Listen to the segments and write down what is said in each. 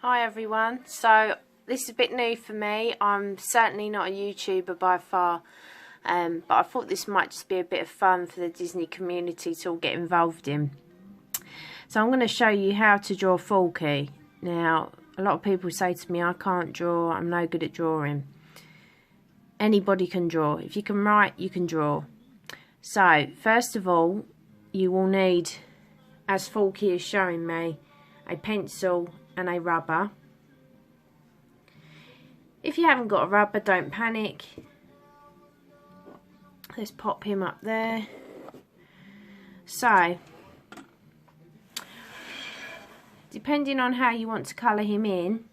Hi everyone, so this is a bit new for me. I'm certainly not a YouTuber by far, but I thought this might just be a bit of fun for the Disney community to all get involved in. So I'm going to show you how to draw Forky. Now, a lot of people say to me, I can't draw, I'm no good at drawing. Anybody can draw. If you can write, you can draw. So, first of all, you will need, as Forky is showing me, a pencil and a rubber. If you haven't got a rubber, don't panic. Let's pop him up there. So, depending on how you want to colour him in,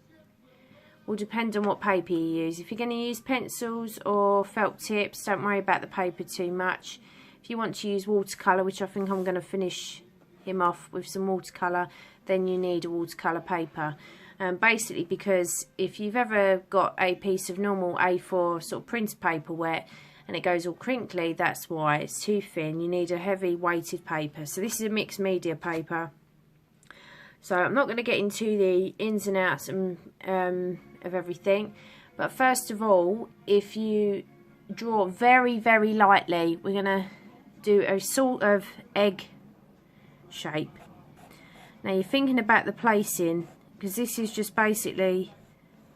will depend on what paper you use. If you're going to use pencils or felt tips, don't worry about the paper too much. If you want to use watercolour, which I think I'm going to finish him off with some watercolour, then you need a watercolour paper. Basically because if you've ever got a piece of normal A4 sort of printer paper wet and it goes all crinkly, that's why. It's too thin. You need a heavy weighted paper. So this is a mixed media paper. So I'm not going to get into the ins and outs of everything, but first of all, if you draw very, very lightly, we're going to do a sort of egg shape. Now you're thinking about the placing, because this is just basically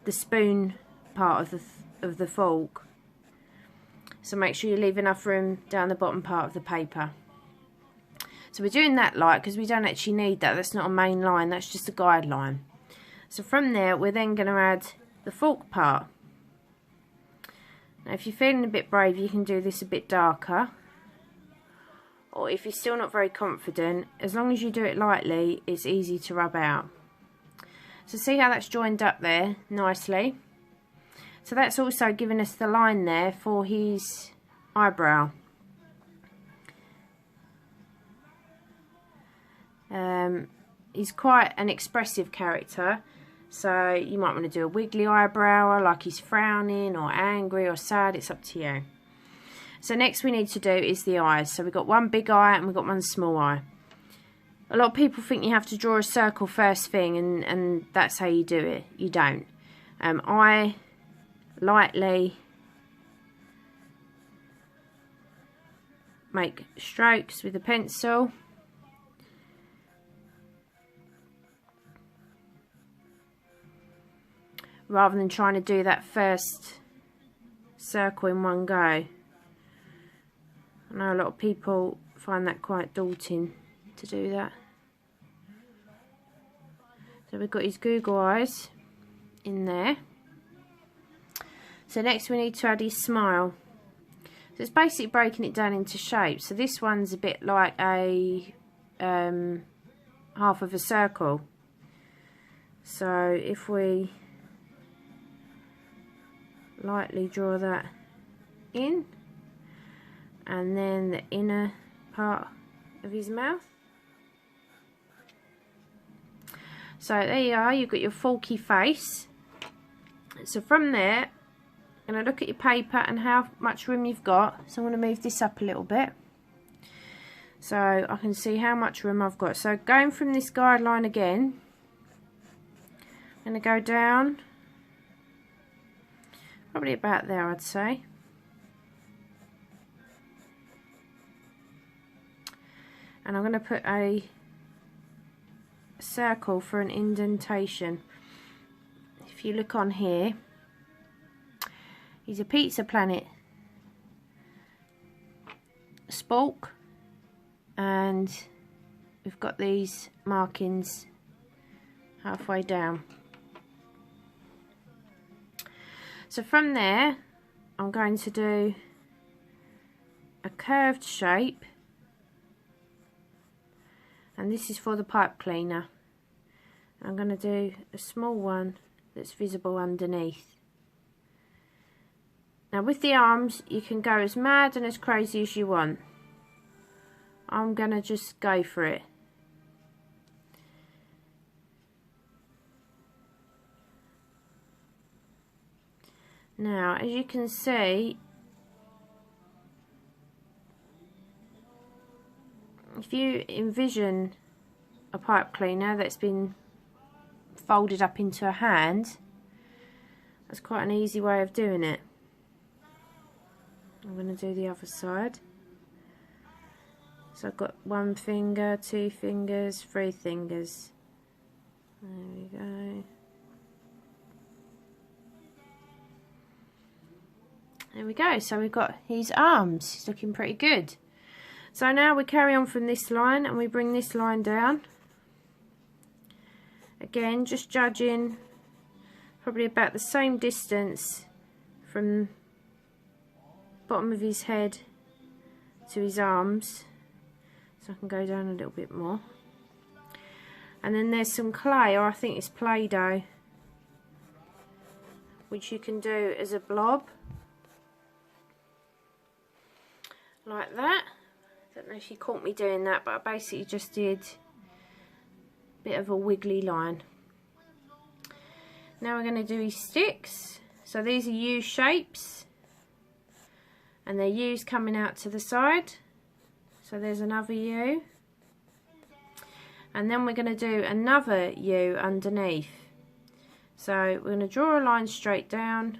the spoon part of the fork. So make sure you leave enough room down the bottom part of the paper. So we're doing that light because we don't actually need that. That's not a main line, that's just a guideline. So from there, we're then going to add the fork part. Now if you're feeling a bit brave, you can do this a bit darker. Or if you're still not very confident, as long as you do it lightly, it's easy to rub out. So see how that's joined up there nicely. So that's also giving us the line there for his eyebrow. He's quite an expressive character, so you might want to do a wiggly eyebrow, or like he's frowning or angry or sad, it's up to you. So next we need to do is the eyes. So we've got one big eye and we've got one small eye. A lot of people think you have to draw a circle first thing and that's how you do it. You don't. I lightly make strokes with a pencil. Rather than trying to do that first circle in one go. I know a lot of people find that quite daunting to do that. So we've got his Google eyes in there. So next we need to add his smile. So it's basically breaking it down into shapes. So this one's a bit like a half of a circle. So if we lightly draw that in, and then the inner part of his mouth. So there you are, you've got your Forky face. So from there, I'm going to look at your paper and how much room you've got. So I'm going to move this up a little bit so I can see how much room I've got. So going from this guideline again, I'm going to go down probably about there, I'd say. And I'm going to put a circle for an indentation. If you look on here, he's a Pizza Planet spork, and we've got these markings halfway down. So from there, I'm going to do a curved shape, and this is for the pipe cleaner. I'm going to do a small one that's visible underneath. Now with the arms, you can go as mad and as crazy as you want. I'm going to just go for it. Now, as you can see, if you envision a pipe cleaner that's been folded up into a hand. That's quite an easy way of doing it. I'm going to do the other side. So I've got 1 finger, 2 fingers, 3 fingers. There we go. There we go. So we've got his arms. He's looking pretty good. So now we carry on from this line and we bring this line down. Again, just judging probably about the same distance from bottom of his head to his arms. So I can go down a little bit more. And then there's some clay, or I think it's Play-Doh, which you can do as a blob. Like that. Don't know if you caught me doing that, but I basically just did a bit of a wiggly line. Now we're going to do his sticks. So these are U shapes, and they're U's coming out to the side. So there's another U. And then we're going to do another U underneath. So we're going to draw a line straight down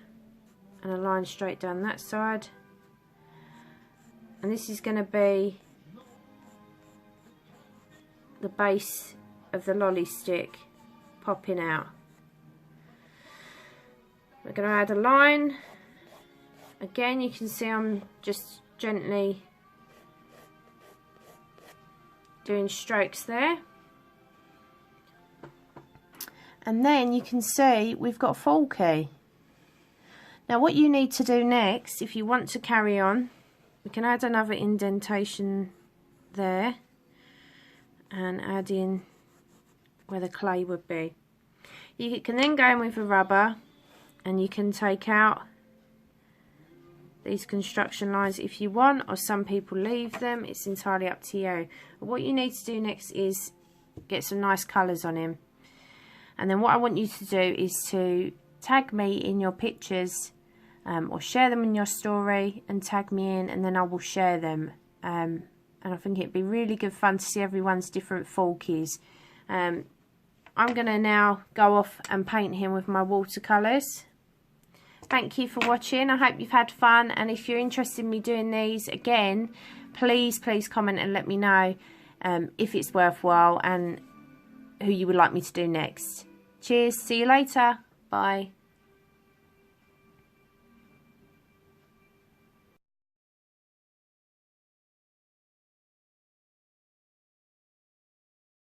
and a line straight down that side. And this is going to be the base of the lolly stick popping out. We're going to add a line. Again, you can see I'm just gently doing strokes there. And then you can see we've got Forky. Now what you need to do next, if you want to carry on, we can add another indentation there and add in where the clay would be. You can then go in with a rubber and you can take out these construction lines if you want, or some people leave them. It's entirely up to you. But what you need to do next is get some nice colours on him. And then what I want you to do is to tag me in your pictures, or share them in your story and tag me in, and then I will share them. And I think it'd be really good fun to see everyone's different Forkies. I'm going to now go off and paint him with my watercolours. Thank you for watching. I hope you've had fun, and if you're interested in me doing these again, please comment and let me know if it's worthwhile and who you would like me to do next. Cheers, see you later, bye.